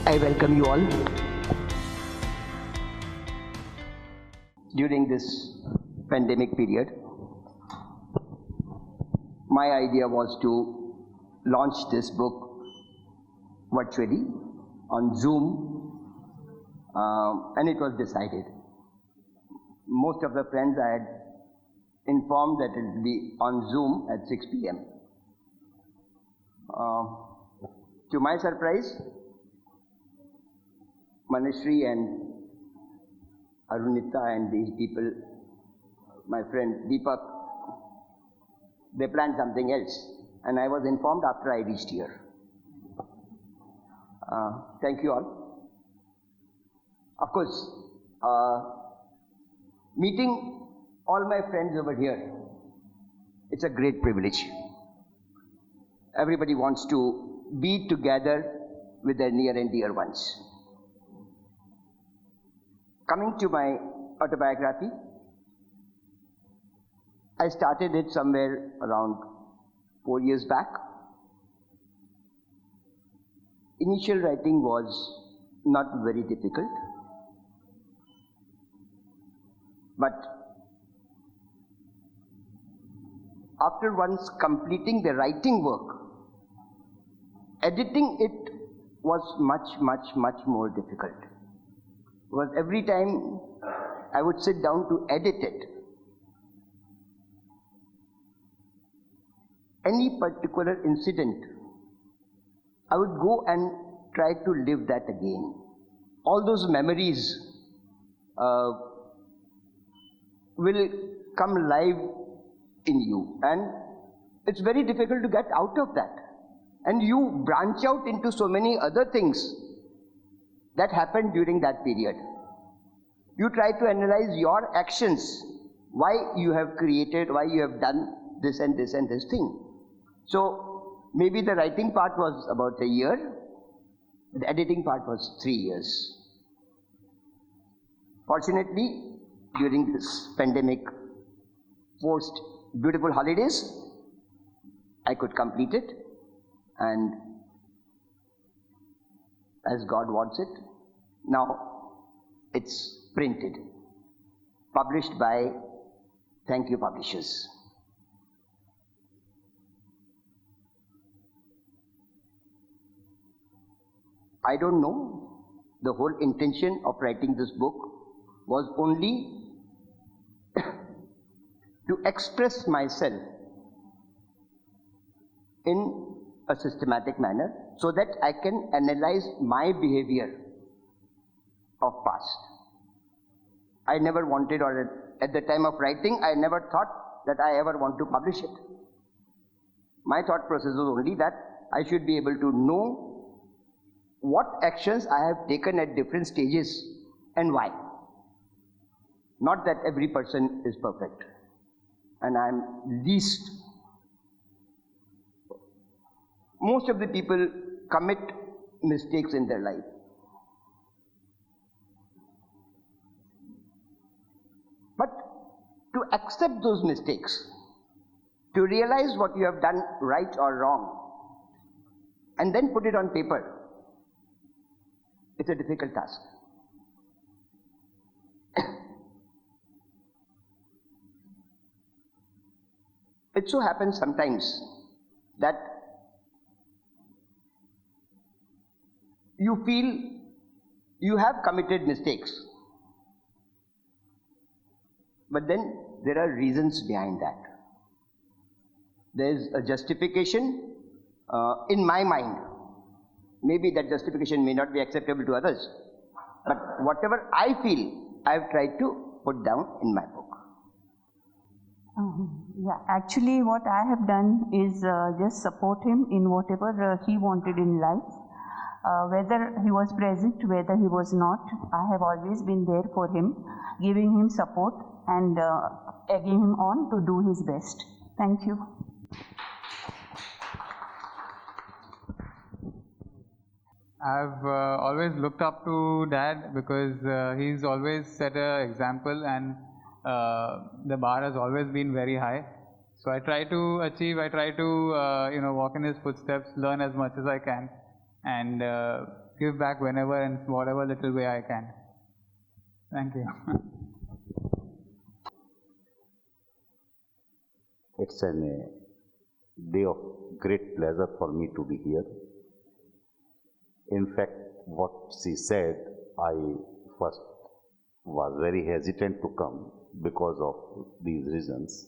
I welcome you all. During this pandemic period, my idea was to launch this book virtually on Zoom, and it was decided. Most of the friends I had informed that it will be on Zoom at 6 p.m. To my surprise, Manishri and Arunita and these people, my friend Deepak, they planned something else, and I was informed after I reached here. Thank you all. Of course, meeting all my friends over here, it's a great privilege. Everybody wants to be together with their near and dear ones. Coming to my autobiography, I started it somewhere around 4 years back. Initial writing was not very difficult, but after once completing the writing work, editing it was much more difficult. Because every time I would sit down to edit it, any particular incident, I would go and try to live that again. All those memories will come live in you, and it's very difficult to get out of that. And you branch out into so many other things that happened during that period. You try to analyze your actions, why you have created, why you have done this and this and this thing. So maybe the writing part was about a year, the editing part was 3 years. Fortunately, during this pandemic forced beautiful holidays, I could complete it, and as God wants it, now it's printed, published by Thank You Publishers. I don't know, the whole intention of writing this book was only to express myself in a systematic manner so that I can analyze my behavior of past. I never wanted, or at the time of writing, I never thought that I ever want to publish it. My thought process was only that I should be able to know what actions I have taken at different stages and why. Not that every person is perfect, and I'm least. Most of the people commit mistakes in their life. But to accept those mistakes, to realize what you have done right or wrong, and then put it on paper, it's a difficult task. It so happens sometimes that you feel you have committed mistakes, but then there are reasons behind that. There is a justification in my mind. Maybe that justification may not be acceptable to others, but whatever I feel, I have tried to put down in my book. Yeah, actually what I have done is just support him in whatever he wanted in life. Whether he was present, whether he was not, I have always been there for him, giving him support and egging him on to do his best. Thank you. I've always looked up to Dad because he's always set an example, and the bar has always been very high. So I try to achieve, I try to walk in his footsteps, learn as much as I can, and give back whenever and whatever little way I can. Thank you. It's a day of great pleasure for me to be here. In fact, what she said, I first was very hesitant to come because of these reasons.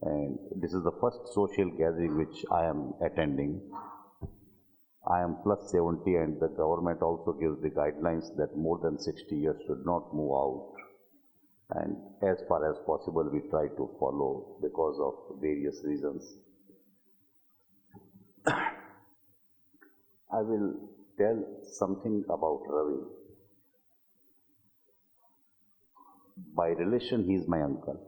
And this is the first social gathering which I am attending. I am plus 70 and the government also gives the guidelines that more than 60 years should not move out. And as far as possible we try to follow because of various reasons. I will tell something about Ravi. By relation, he is my uncle.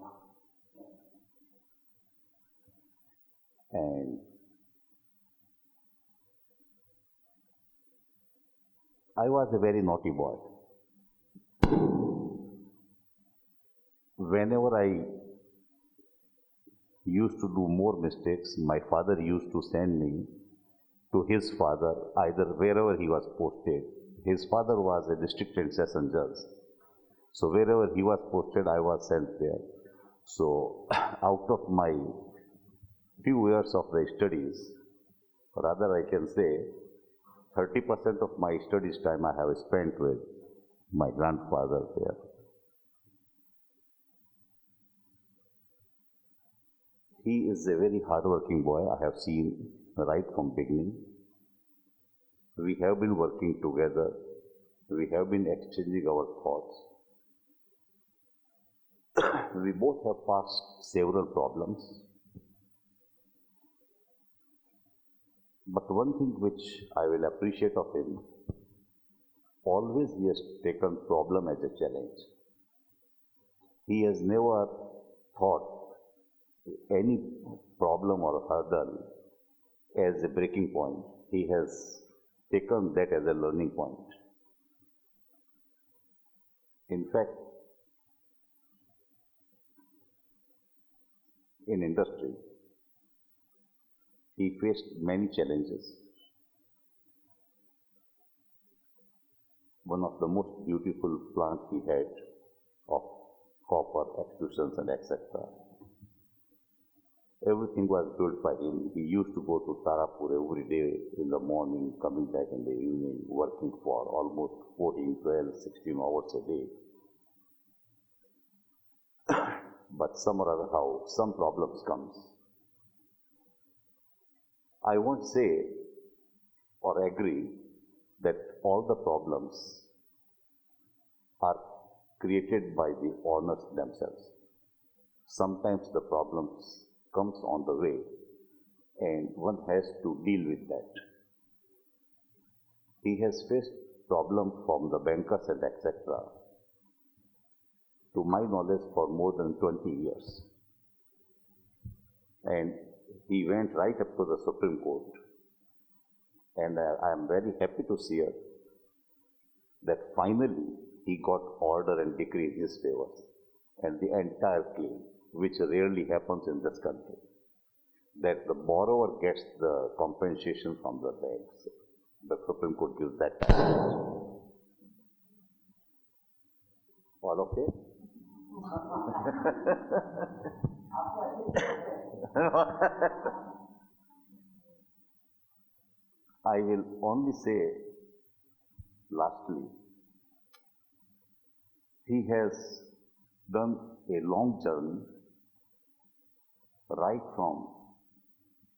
And I was a very naughty boy. Whenever I used to do more mistakes, my father used to send me to his father, either wherever he was posted. His father was a district and session judge. So wherever he was posted, I was sent there. So out of my few years of the studies, rather I can say 30% of my studies time I have spent with my grandfather there. He is a very hard-working boy. I have seen right from beginning. We have been working together. We have been exchanging our thoughts. We both have passed several problems. But one thing which I will appreciate of him, always he has taken problem as a challenge. He has never thought any problem or hurdle as a breaking point. He has taken that as a learning point. In fact, in industry, he faced many challenges. One of the most beautiful plants he had of copper extrusions and etc. Everything was built by him. He used to go to Tarapur every day in the morning, coming back in the evening, working for almost 14, 12, 16 hours a day. But some or other how, some problems comes. I won't say or agree that all the problems are created by the owners themselves. Sometimes the problems comes on the way and one has to deal with that. He has faced problems from the bankers and etc. to my knowledge for more than 20 years. And he went right up to the Supreme Court. And I am very happy to see that finally he got order and decree in his favor. And the entire claim, which rarely happens in this country, that the borrower gets the compensation from the banks. The Supreme Court gives that package. All okay? I will only say, lastly, he has done a long journey right from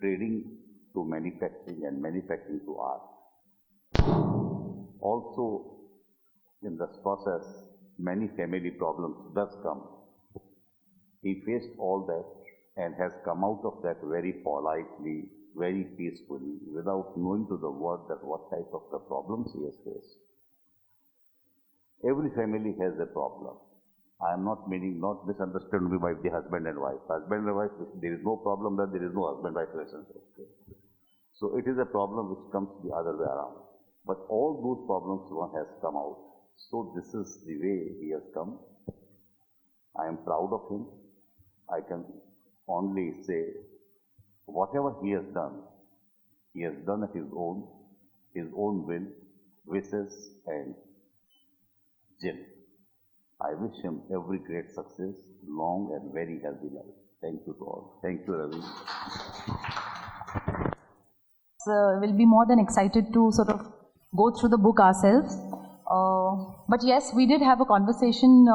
trading to manufacturing and manufacturing to art. Also, in this process, many family problems does come. He faced all that and has come out of that very politely, very peacefully, without knowing to the world that what type of the problems he has faced. Every family has a problem. I am not meaning, not misunderstand me by the husband and wife. Husband and wife, if there is no problem, then there is no husband-wife relationship. Okay? So it is a problem which comes the other way around. But all those problems one has come out. So this is the way he has come. I am proud of him. I can only say, whatever he has done at his own will, wishes and Jim. I wish him every great success, long and very healthy life. Thank you to all. Thank you, Ravi. We'll be more than excited to sort of go through the book ourselves. But yes, we did have a conversation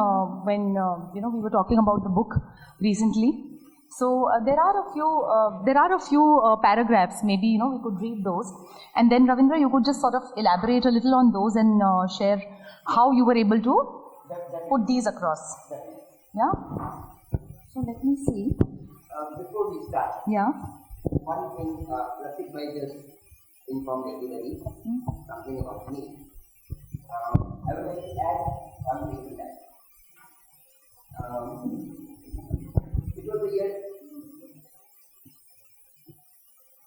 when we were talking about the book recently. So there are a few paragraphs. Maybe we could read those, and then Ravindra, you could just sort of elaborate a little on those and share how you were able to put these across. Yeah. So let me see. Before we start, Yeah. one thing Rafiq Bhai just informed everybody, something about me. I would like to add one thing to that. It was the year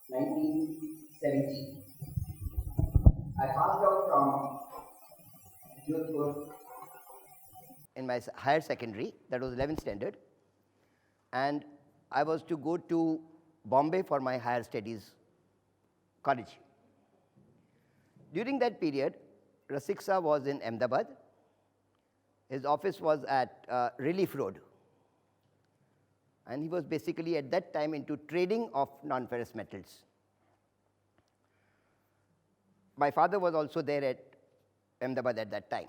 1970. I passed out from Jodhpur in my higher secondary, that was 11th standard, and I was to go to Bombay for my higher studies college. During that period, Rasiksa was in Ahmedabad. His office was at Relief Road. And he was basically at that time into trading of non-ferrous metals. My father was also there at Ahmedabad at that time.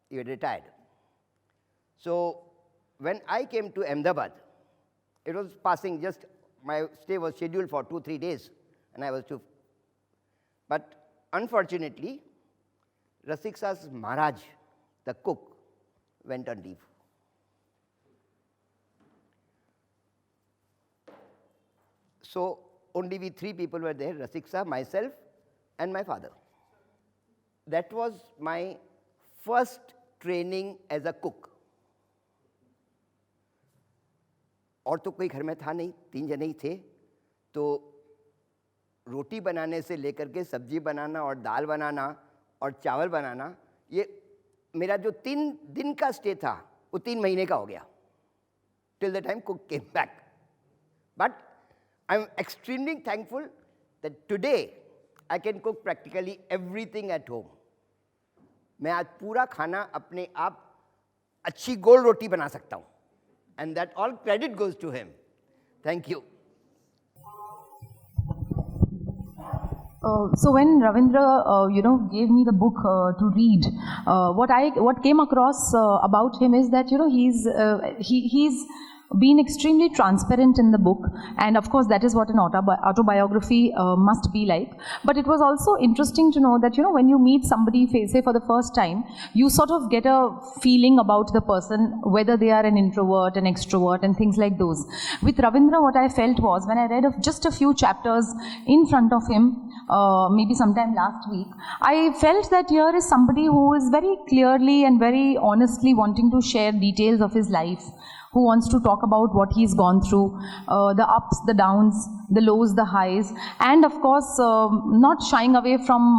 He had retired. So when I came to Ahmedabad, it was passing just, my stay was scheduled for 2-3 days, and I was to, but unfortunately, Rasiksa's Maharaj, the cook, went on leave. So only we 3 people were there, Rasiksa, myself, and my father. That was my first training as a cook. और तो कोई घर में था नहीं, 3 जने ही थे, तो रोटी बनाने से लेकर के सब्जी बनाना और दाल बनाना और चावल बनाना, ये मेरा जो 3 दिन का स्टे था वो 3 महीने का हो गया, till the time cook came back. But I'm extremely thankful that today I can cook practically everything at home. मैं आज पूरा खाना अपने आप अच्छी गोल रोटी बना सकता हूँ, and that all credit goes to him. Thank you. So when Ravindra, gave me the book to read, what came across about him is that he's been extremely transparent in the book, and of course that is what an autobiography must be like. But it was also interesting to know that when you meet somebody, say for the first time, you sort of get a feeling about the person, whether they are an introvert, an extrovert, and things like those. With Ravindra, what I felt was, when I read of just a few chapters in front of him, maybe sometime last week, I felt that here is somebody who is very clearly and very honestly wanting to share details of his life, who wants to talk about what he's gone through, the ups, the downs, the lows, the highs, and of course not shying away from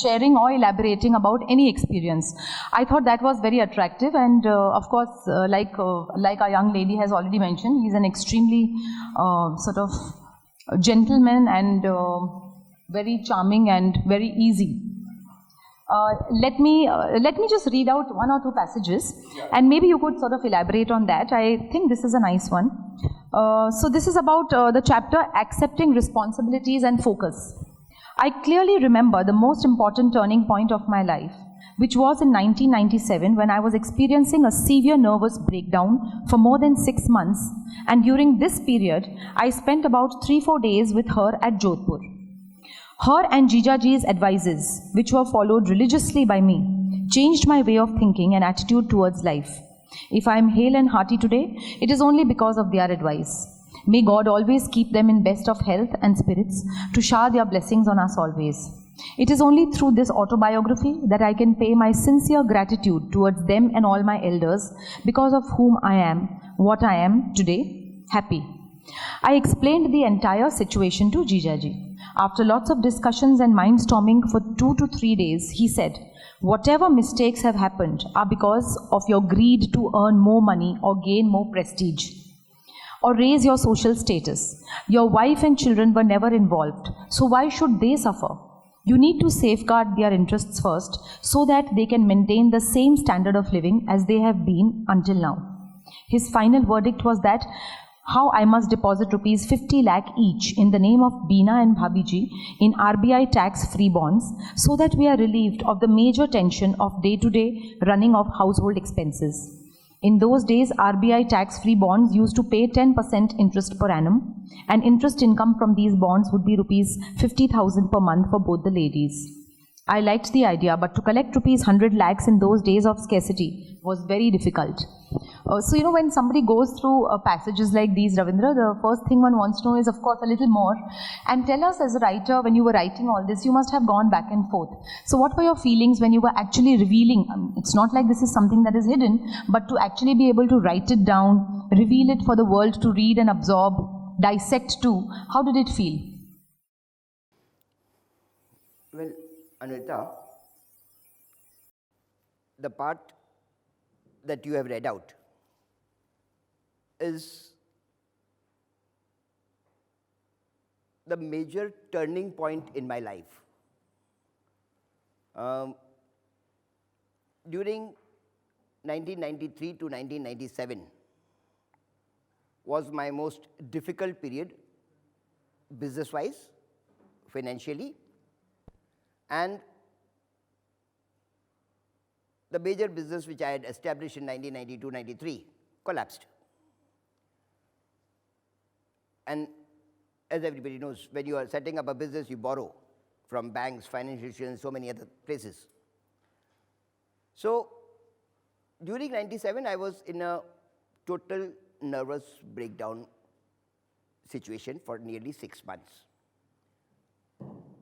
sharing or elaborating about any experience. I thought that was very attractive, and of course like our young lady has already mentioned, he's an extremely sort of gentleman and very charming and very easy. Let me just read out 1 or 2 passages, and maybe you could sort of elaborate on that. I think this is a nice one. So this is about the chapter Accepting Responsibilities and Focus. I clearly remember the most important turning point of my life, which was in 1997, when I was experiencing a severe nervous breakdown for more than 6 months, and during this period, I spent about 3-4 days with her at Jodhpur. Her and Jijaji's advices, which were followed religiously by me, changed my way of thinking and attitude towards life. If I am hale and hearty today, it is only because of their advice. May God always keep them in best of health and spirits to shower their blessings on us always. It is only through this autobiography that I can pay my sincere gratitude towards them and all my elders, because of whom I am what I am today, happy. I explained the entire situation to Jijaji. After lots of discussions and mindstorming for 2 to 3 days, he said, whatever mistakes have happened are because of your greed to earn more money or gain more prestige or raise your social status. Your wife and children were never involved, so why should they suffer? You need to safeguard their interests first so that they can maintain the same standard of living as they have been until now. His final verdict was that how I must deposit rupees 50 lakh each in the name of Beena and Bhabiji in RBI tax-free bonds so that we are relieved of the major tension of day-to-day running of household expenses. In those days, RBI tax-free bonds used to pay 10% interest per annum, and interest income from these bonds would be rupees 50,000 per month for both the ladies. I liked the idea, but to collect rupees 100 lakhs in those days of scarcity was very difficult. So, when somebody goes through passages like these, Ravindra, the first thing one wants to know is, of course, a little more. And tell us, as a writer, when you were writing all this, you must have gone back and forth. So what were your feelings when you were actually revealing? It's not like this is something that is hidden, but to actually be able to write it down, reveal it for the world to read and absorb, dissect too, how did it feel? Well, Anita, the part that you have read out is the major turning point in my life. During 1993 to 1997 was my most difficult period, business-wise, financially, and the major business which I had established in 1992-93 collapsed. And as everybody knows, when you are setting up a business, you borrow from banks, financial institutions, so many other places. So during 97, I was in a total nervous breakdown situation for nearly 6 months.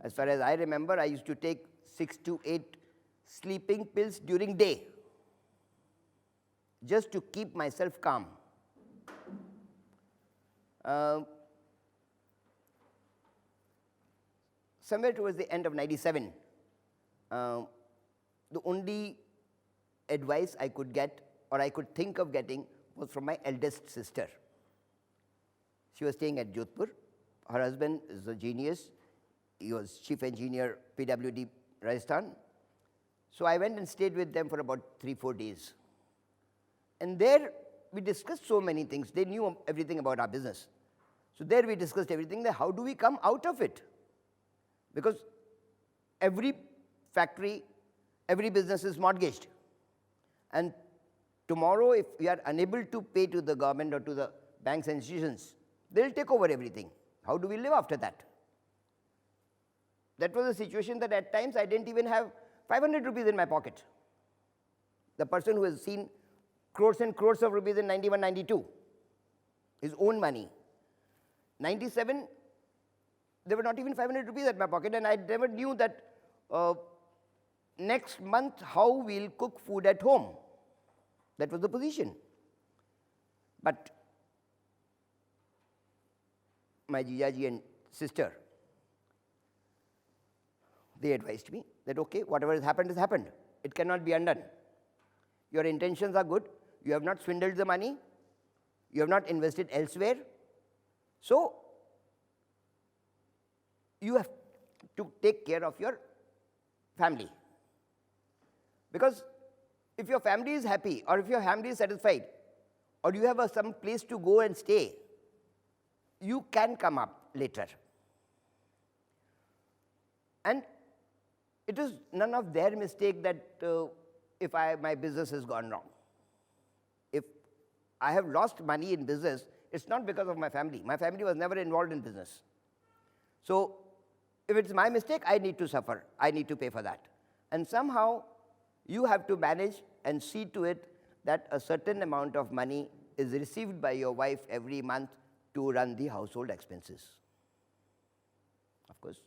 As far as I remember, I used to take 6 to 8 sleeping pills during day just to keep myself calm. Somewhere towards the end of 97, the only advice I could get or I could think of getting was from my eldest sister. She was staying at Jodhpur. Her husband is a genius. He was chief engineer, PWD, Rajasthan. So I went and stayed with them for about 3-4 days. And there we discussed so many things. They knew everything about our business. So there we discussed everything, that how do we come out of it? Because every factory, every business is mortgaged. And tomorrow, if we are unable to pay to the government or to the banks and institutions, they'll take over everything. How do we live after that? That was a situation that at times I didn't even have 500 rupees in my pocket. The person who has seen crores and crores of rupees in 91, 92, his own money. 97, there were not even 500 rupees at my pocket, and I never knew that next month how we'll cook food at home. That was the position. But my jijaji and sister, they advised me that, okay, whatever has happened has happened. It cannot be undone. Your intentions are good. You have not swindled the money. You have not invested elsewhere. So you have to take care of your family. Because if your family is happy, or if your family is satisfied, or you have some place to go and stay, you can come up later. And it is none of their mistake that if my business has gone wrong. If I have lost money in business, it's not because of my family. My family was never involved in business. So if it's my mistake, I need to suffer. I need to pay for that. And somehow you have to manage and see to it that a certain amount of money is received by your wife every month to run the household expenses. Of course,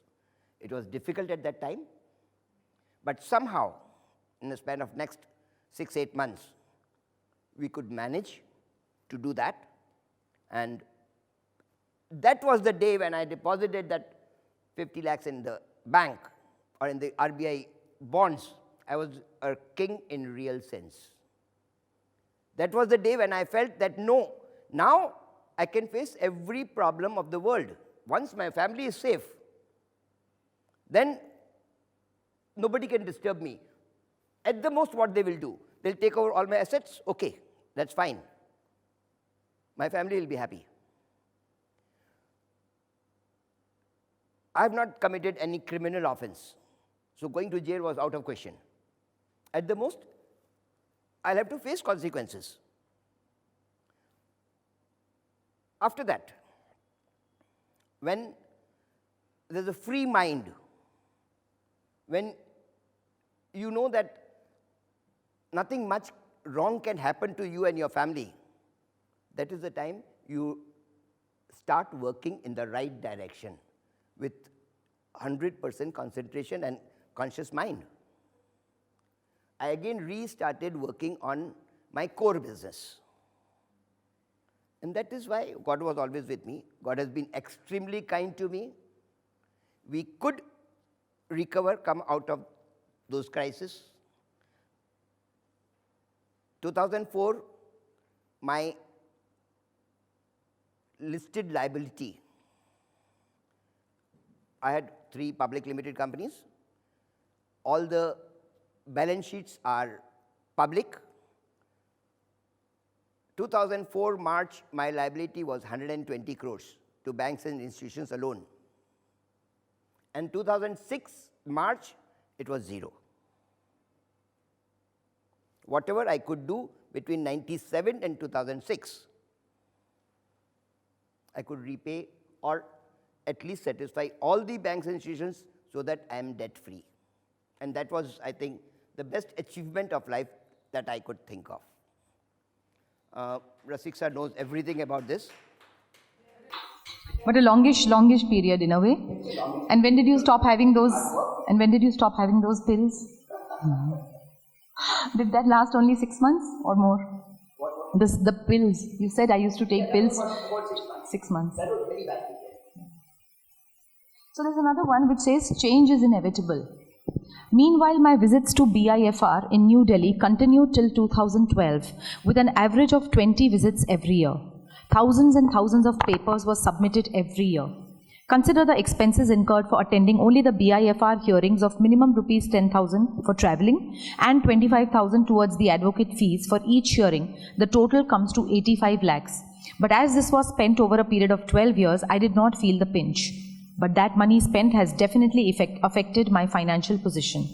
it was difficult at that time, but somehow, in the span of next 6-8 months, we could manage to do that. And that was the day when I deposited that 50 lakhs in the bank or in the RBI bonds. I was a king in real sense. That was the day when I felt that no, now I can face every problem of the world. Once my family is safe, then nobody can disturb me. At the most, what they will do, they'll take over all my assets. Okay, that's fine. My family will be happy. I have not committed any criminal offense, so going to jail was out of question. At the most, I'll have to face consequences. After that, when there's a free mind, when you know that nothing much wrong can happen to you and your family, that is the time you start working in the right direction with 100% concentration and conscious mind. I again restarted working on my core business. And that is why God was always with me. God has been extremely kind to me. We could recover, come out of those crises. 2004, my listed liability, I had 3 public limited companies. All the balance sheets are public. 2004 March, my liability was 120 crores to banks and institutions alone. And 2006 March, it was 0. Whatever I could do between 97 and 2006, I could repay or at least satisfy all the banks and institutions so that I am debt free. And that was, I think, the best achievement of life that I could think of. Rasik sir knows everything about this. But a longish period in a way. And when did you stop having those? And when did you stop having those pills? Did that last only 6 months or more? The pills. You said I used to take pills. 6 months. That was very bad. So there's another one which says change is inevitable. Meanwhile, my visits to BIFR in New Delhi continued till 2012 with an average of 20 visits every year. Thousands and thousands of papers were submitted every year. Consider the expenses incurred for attending only the BIFR hearings of minimum rupees 10,000 for travelling and 25,000 towards the advocate fees for each hearing. The total comes to 85 lakhs. But as this was spent over a period of 12 years, I did not feel the pinch. But that money spent has definitely affected my financial position.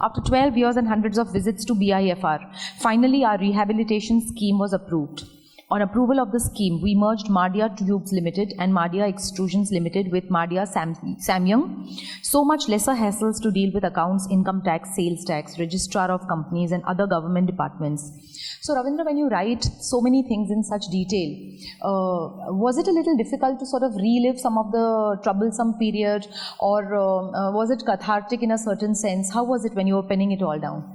After 12 years and hundreds of visits to BIFR, finally our rehabilitation scheme was approved. On approval of the scheme, we merged Mardia Tubes Limited and Mardia Extrusions Limited with Mardia Samyang. So much lesser hassles to deal with accounts, income tax, sales tax, registrar of companies and other government departments. So Ravindra, when you write so many things in such detail, was it a little difficult to sort of relive some of the troublesome period, or was it cathartic in a certain sense? How was it when you were penning it all down?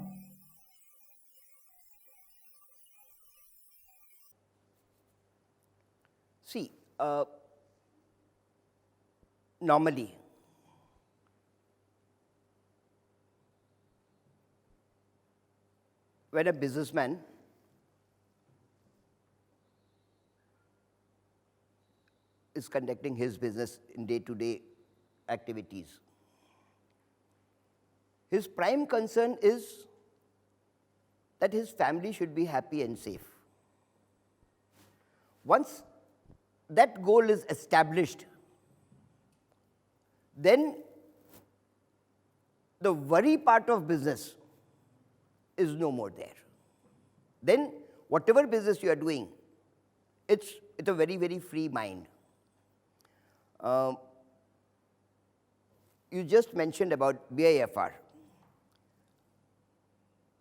See, normally, when a businessman is conducting his business in day-to-day activities, his prime concern is that his family should be happy and safe. Once that goal is established, then the worry part of business is no more there. Then whatever business you are doing, it's a very, very free mind. You just mentioned about BIFR.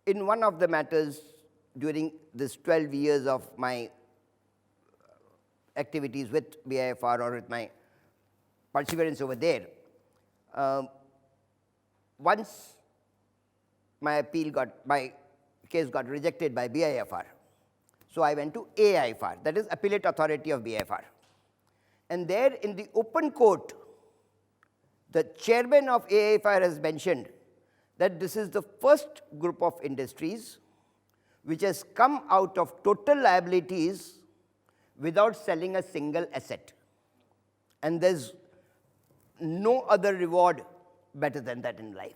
In one of the matters during this 12 years of my activities with BIFR or with my perseverance over there, once my case got rejected by BIFR, so I went to AIFR, that is Appellate Authority of BIFR. And there in the open court, the chairman of AIFR has mentioned that this is the first group of industries which has come out of total liabilities without selling a single asset. And there's no other reward better than that in life.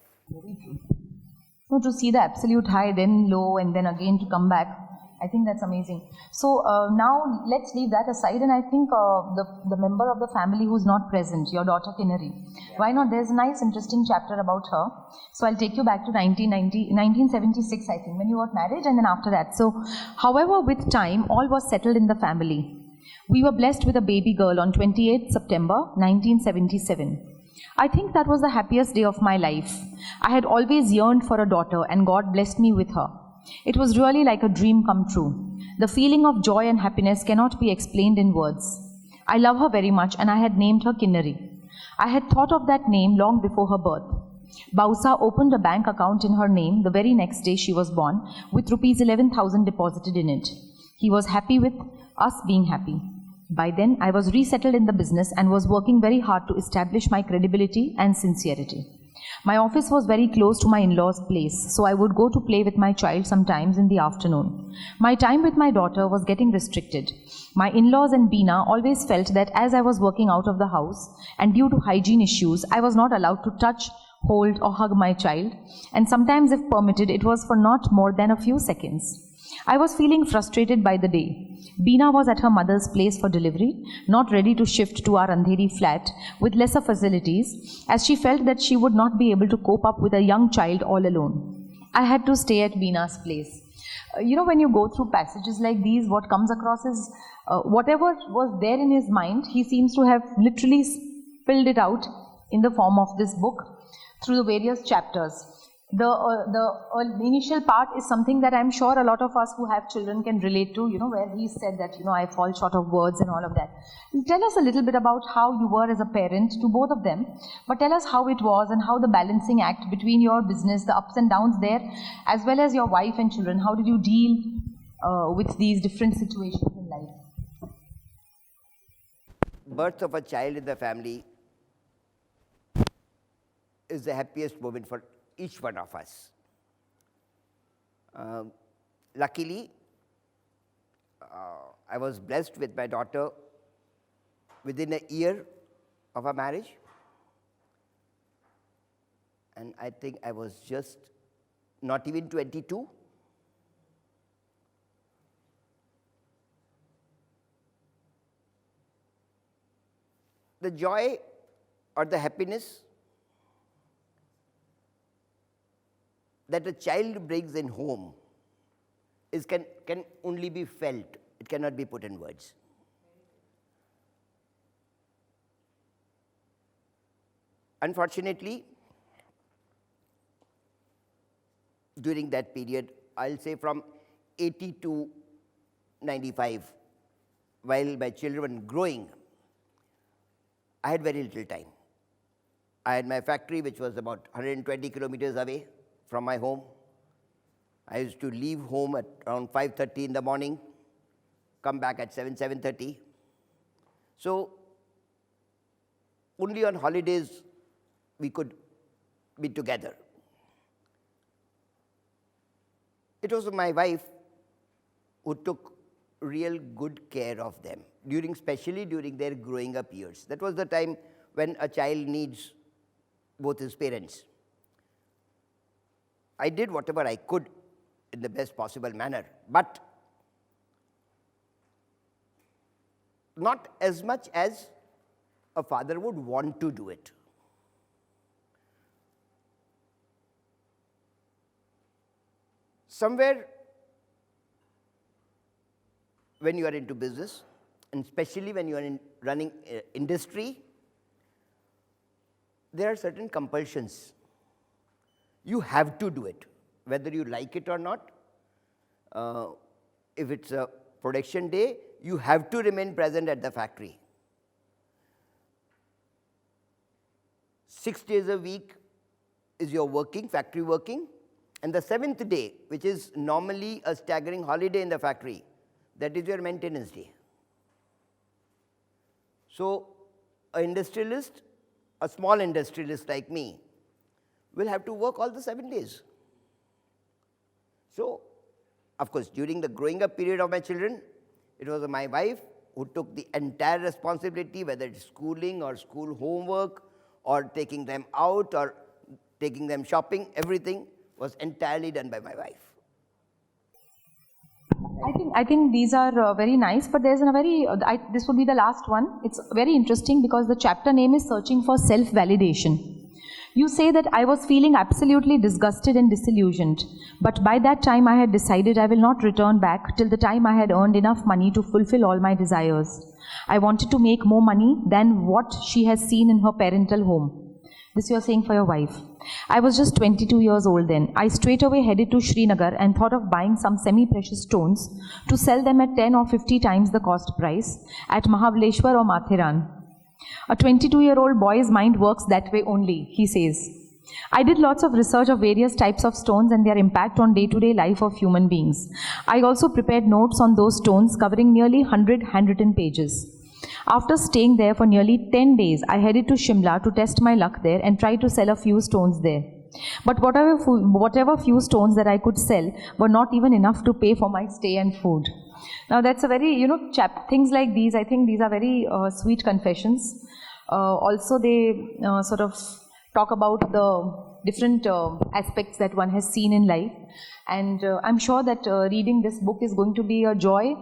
No, to see the absolute high, then low, and then again to come back, I think that's amazing. So now let's leave that aside, and I think the member of the family who's not present, your daughter Kinnari, why not? There's a nice, interesting chapter about her. So I'll take you back to 1976, I think, when you got married, and then after that. So, however, with time, all was settled in the family. We were blessed with a baby girl on 28th September 1977. I think that was the happiest day of my life. I had always yearned for a daughter, and God blessed me with her. It was really like a dream come true. The feeling of joy and happiness cannot be explained in words. I love her very much, and I had named her Kinnari. I had thought of that name long before her birth. Bausa opened a bank account in her name the very next day she was born, with rupees 11,000 deposited in it. He was happy with us being happy. By then, I was resettled in the business and was working very hard to establish my credibility and sincerity. My office was very close to my in-laws' place, so I would go to play with my child sometimes in the afternoon. My time with my daughter was getting restricted. My in-laws and Beena always felt that as I was working out of the house, and due to hygiene issues, I was not allowed to touch, hold or hug my child, and sometimes if permitted, it was for not more than a few seconds. I was feeling frustrated by the day. Beena was at her mother's place for delivery, not ready to shift to our Andheri flat with lesser facilities, as she felt that she would not be able to cope up with a young child all alone. I had to stay at Beena's place. When you go through passages like these, what comes across is whatever was there in his mind, he seems to have literally spilled it out in the form of this book through the various chapters. The initial part is something that I'm sure a lot of us who have children can relate to, where he said that, I fall short of words and all of that. Tell us a little bit about how you were as a parent to both of them, but tell us how it was and how the balancing act between your business, the ups and downs there, as well as your wife and children, how did you deal with these different situations in life? Birth of a child in the family is the happiest moment for each one of us. Luckily, I was blessed with my daughter within a year of our marriage. And I think I was just not even 22. The joy or the happiness that a child brings in home can only be felt. It cannot be put in words. Unfortunately, during that period, I'll say from 80 to 95, while my children were growing, I had very little time. I had my factory, which was about 120 kilometers away from my home. I used to leave home at around 5:30 in the morning, come back at 7:30. So only on holidays we could be together. It was my wife who took real good care of them, especially during their growing up years. That was the time when a child needs both his parents. I did whatever I could in the best possible manner, but not as much as a father would want to do it. Somewhere when you are into business, and especially when you are running industry, there are certain compulsions. You have to do it, whether you like it or not. If it's a production day, you have to remain present at the factory. 6 days a week is your factory working, and the 7th day, which is normally a staggering holiday in the factory, that is your maintenance day. So, a small industrialist like me, will have to work all the 7 days. So, of course, during the growing up period of my children, it was my wife who took the entire responsibility, whether it's schooling or school homework, or taking them out, or taking them shopping, everything was entirely done by my wife. I think these are very nice, but there's a very, this would be the last one. It's very interesting because the chapter name is Searching for Self-Validation. You say that I was feeling absolutely disgusted and disillusioned, but by that time I had decided I will not return back till the time I had earned enough money to fulfill all my desires. I wanted to make more money than what she has seen in her parental home. This you are saying for your wife. I was just 22 years old then. I straight away headed to Srinagar and thought of buying some semi-precious stones to sell them at 10 or 50 times the cost price at Mahabaleshwar or Mathiran. A 22-year-old boy's mind works that way only, he says. I did lots of research of various types of stones and their impact on day-to-day life of human beings. I also prepared notes on those stones covering nearly 100 handwritten pages. After staying there for nearly 10 days, I headed to Shimla to test my luck there and try to sell a few stones there. But whatever few stones that I could sell were not even enough to pay for my stay and food. Now that's a very, things like these, I think these are very sweet confessions. Also they sort of talk about the different aspects that one has seen in life. And I'm sure that reading this book is going to be a joy.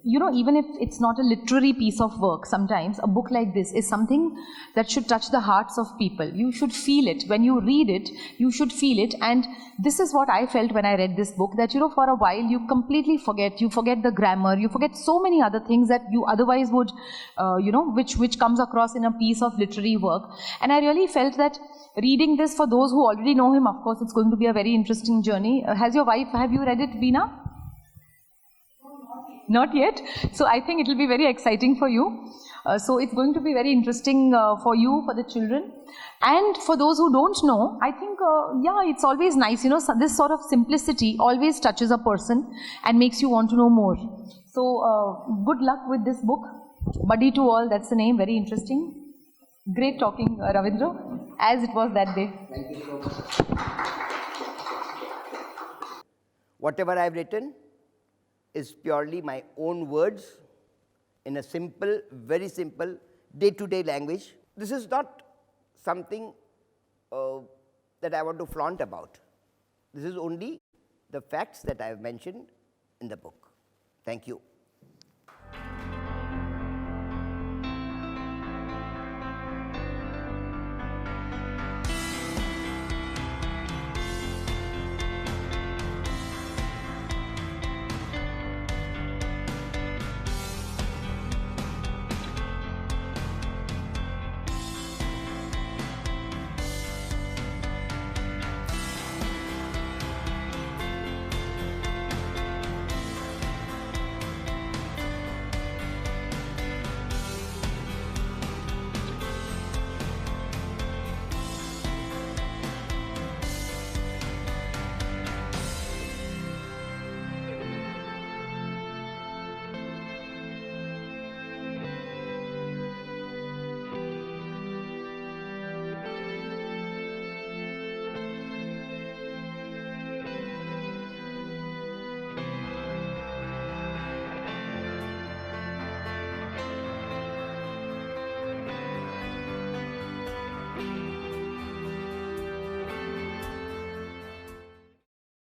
Even if it's not a literary piece of work, sometimes a book like this is something that should touch the hearts of people. You should feel it. When you read it, you should feel it. And this is what I felt when I read this book, that, for a while you completely forget. You forget the grammar. You forget so many other things that you otherwise would, which comes across in a piece of literary work. And I really felt that reading this, for those who already know him, of course, it's going to be a very interesting journey. Have you read it, Veena? Not yet. So I think it will be very exciting for you. So it's going to be very interesting for you, for the children. And for those who don't know, I think, it's always nice, so this sort of simplicity always touches a person and makes you want to know more. So good luck with this book. Buddy to All, that's the name, very interesting. Great talking, Ravindra, as it was that day. Thank you so much. Whatever I've written is purely my own words in a simple, very simple, day-to-day language. This is not something that I want to flaunt about. This is only the facts that I have mentioned in the book. Thank you.